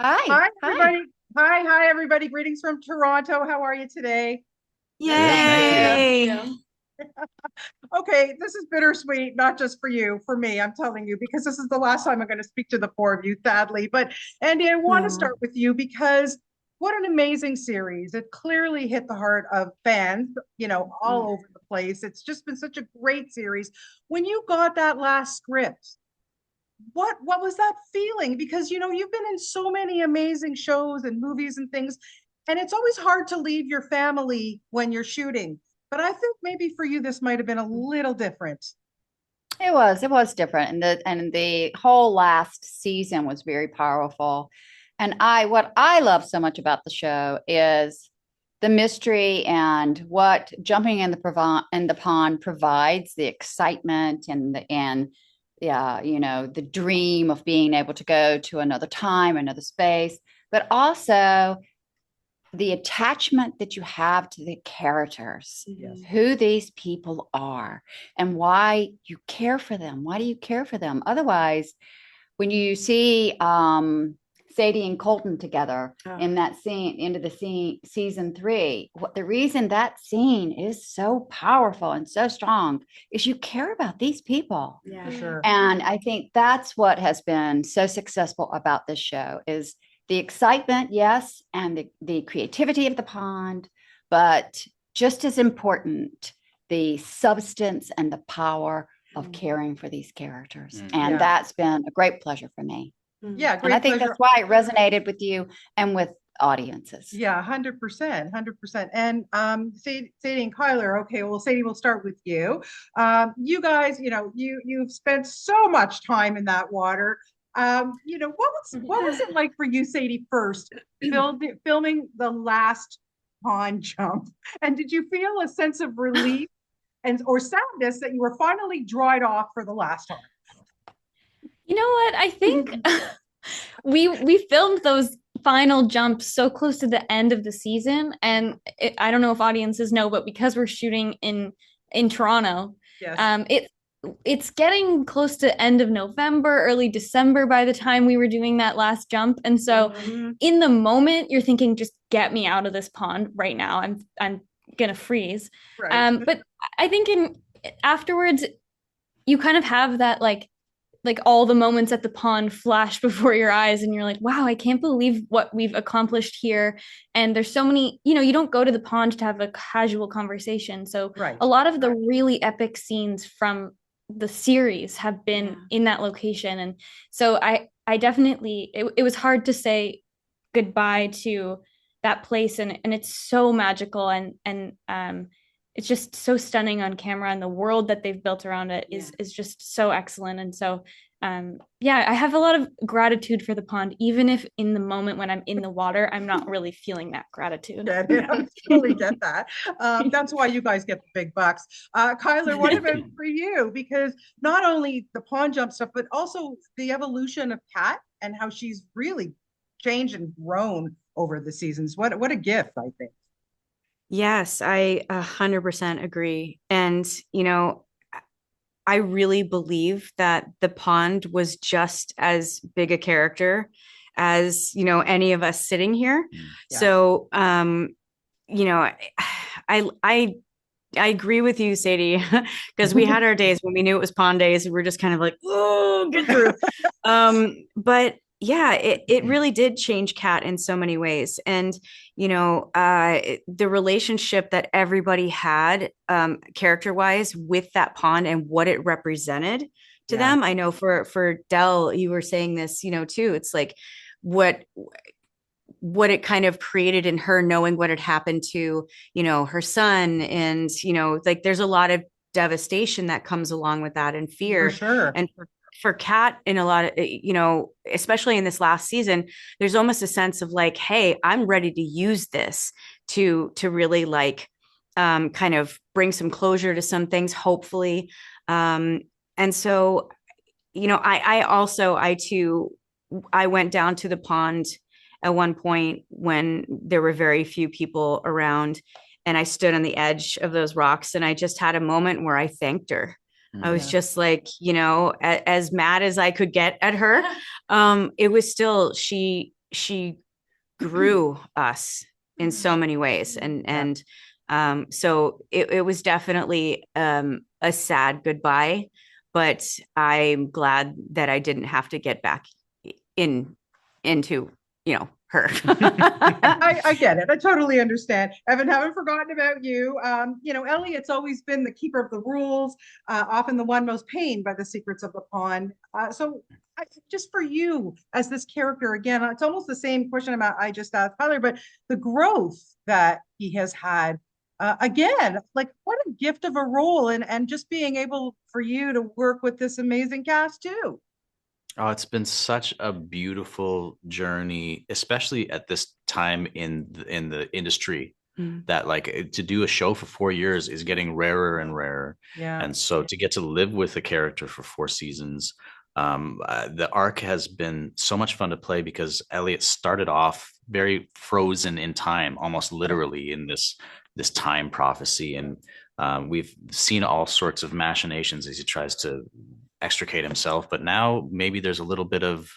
Hi. Hi, Hi. everybody. Hi, everybody. Greetings from Toronto. How are you today? Good, thank you. Yay. Okay, this is bittersweet, not just for you, for me, I'm telling you, because this is the last time I'm going to speak to the four of you, sadly. But Andy, I want to Oh, start with you because what an amazing series. It clearly hit the heart of fans, all mm. over the place. It's just been such a great series. When you got that last script, what was that feeling? Because you've been in so many amazing shows and movies and things, and it's always hard to leave your family when you're shooting. But I think maybe for you this might have been a little different. It was different. And the whole last season was very powerful. And what I love so much about the show is the mystery and what jumping in the pond provides, the excitement and the dream of being able to go to another time, another space, but also the attachment that you have to the characters, Yes. who these people are, and why you care for them. Why do you care for them? Otherwise, when you see Sadie and Colton together in that scene, into the scene, season three, the reason that scene is so powerful and so strong is you care about these people. For sure. And I think that's what has been so successful about this show is the excitement, yes, and the creativity of the pond, but just as important, the substance and the power of caring for these characters. And Yeah. that's been a great pleasure for me. Yeah, And I great think pleasure. that's why it resonated with you and with audiences. Yeah, 100%, 100%. And Sadie and Kyler, okay, well, Sadie, we'll start with you. You guys, you've spent so much time in that water. What was it like for you, Sadie, first filming the last pond jump? And did you feel a sense of relief and or sadness that you were finally dried off for the last time? You know what? I think we filmed those final jumps so close to the end of the season, and I don't know if audiences know, but because we're shooting in Toronto, Yes. It's getting close to end of November, early December by the time we were doing that last jump, and so in the moment you're thinking, just get me out of this pond right now. I'm gonna freeze. Right. But I think in afterwards you kind of have that like all the moments at the pond flash before your eyes and you're like, wow, I can't believe what we've accomplished here. And there's so many, you don't go to the pond to have a casual conversation. So Right. a lot of the really epic scenes from the series have been in that location. And so I definitely, it was hard to say goodbye to that place. And it's so magical and it's just so stunning on camera, and the world that they've built around it is just so excellent. And so yeah, I have a lot of gratitude for the pond, even if in the moment when I'm in the water I'm not really feeling that gratitude. I totally get that. That's why you guys get the big bucks. Kyler, what about for you? Because not only the pond jump stuff, but also the evolution of Kat and how she's really changed and grown over the seasons. What a gift, I think. Yes, I 100% agree. And, I really believe that the pond was just as big a character as, any of us sitting here. Yeah. So, you know, I I agree with you, Sadie, because we had our days when we knew it was pond days. We were just kind of like, oh, get through. But yeah, it really did change Kat in so many ways. And, the relationship that everybody had character wise with that pond and what it represented to Yeah. them. I know for Dell, you were saying this, too. It's like what it kind of created in her, knowing what had happened to, her son. And, like there's a lot of devastation that comes along with that and For fear. sure. And for Kat, in a lot of, especially in this last season, there's almost a sense of like, hey, I'm ready to use this to really like kind of bring some closure to some things, hopefully. And so, I too, I went down to the pond at one point when there were very few people around, and I stood on the edge of those rocks and I just had a moment where I thanked her. I was Yeah. just like, as mad as I could get at her, it was still, she she grew us in so many ways. So it was definitely a sad goodbye, but I'm glad that I didn't have to get back into, her. I get it. I totally understand. Evan, haven't forgotten about you. Elliot's always been the keeper of the rules, often the one most pained by the secrets of the pond. Just for you as this character, again, it's almost the same question about I just asked Tyler, but the growth that he has had, again, like what a gift of a role, and just being able for you to work with this amazing cast too. Oh, it's been such a beautiful journey, especially at this time in the industry, that like to do a show for 4 years is getting rarer and rarer. Yeah. And so to get to live with the character for 4 seasons, the arc has been so much fun to play because Elliot started off very frozen in time, almost literally in this time prophecy, and we've seen all sorts of machinations as he tries to extricate himself, but now maybe there's a little bit of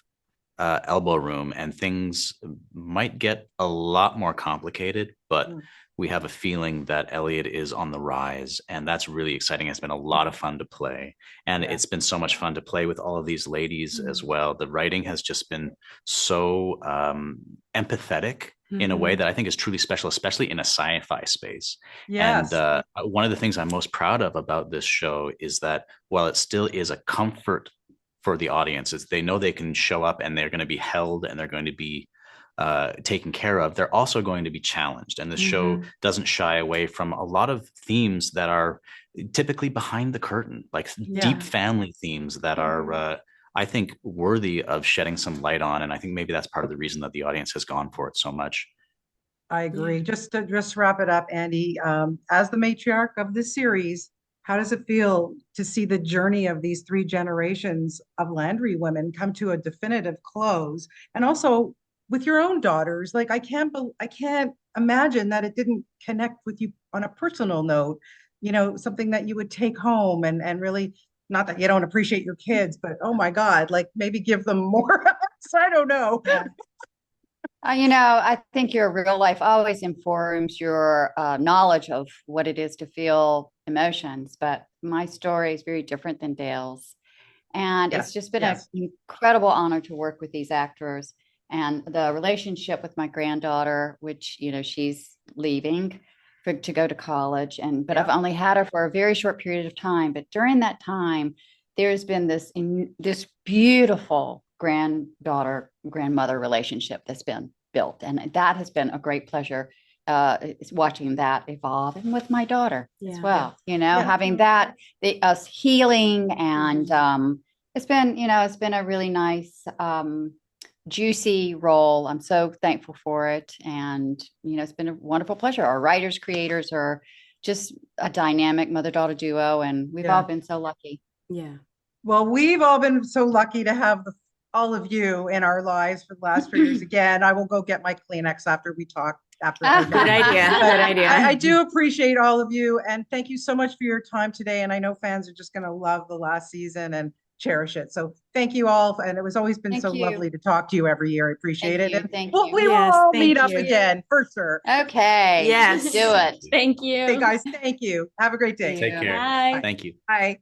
elbow room and things might get a lot more complicated, but we have a feeling that Elliot is on the rise, and that's really exciting. It's been a lot of fun to play, and it's been so much fun to play with all of these ladies as well. The writing has just been so empathetic in a way that I think is truly special, especially in a sci-fi space. Yes. And one of the things I'm most proud of about this show is that while it still is a comfort for the audience, is they know they can show up and they're going to be held and they're going to be taken care of, they're also going to be challenged. And the show doesn't shy away from a lot of themes that are typically behind the curtain, like deep family themes that are, I think, worthy of shedding some light on. And I think maybe that's part of the reason that the audience has gone for it so much. I agree. Just to wrap it up, Andie, as the matriarch of this series, how does it feel to see the journey of these 3 generations of Landry women come to a definitive close? And also with your own daughters, like I can't imagine that it didn't connect with you on a personal note, something that you would take home and really, not that you don't appreciate your kids, but oh my God, like maybe give them more. I don't know. I think your real life always informs your knowledge of what it is to feel emotions, but my story is very different than Dale's. And it's just been an incredible honor to work with these actors, and the relationship with my granddaughter, which, she's leaving to go to college, but I've only had her for a very short period of time. But during that time, there's been this beautiful grandmother relationship that's been built, and that has been a great pleasure watching that evolve, and with my daughter as well, having that us healing, and it's been a really nice juicy role. I'm so thankful for it, and it's been a wonderful pleasure. Our writers, creators are just a dynamic mother-daughter duo, and we've all been so lucky. Well, we've all been so lucky to have all of you in our lives for the last 3 years. Again, I will go get my Kleenex after we talk. Good idea. Good idea. I do appreciate all of you, and thank you so much for your time today. And I know fans are just going to love the last season and cherish it. So thank you all, and it was always been lovely to talk to you every year. I appreciate it. And thank you. We will all meet up again for sure. Okay. Yes. Do it. Thank you. Hey guys, thank you. Have a great day. Take care. Bye. Thank you. Bye.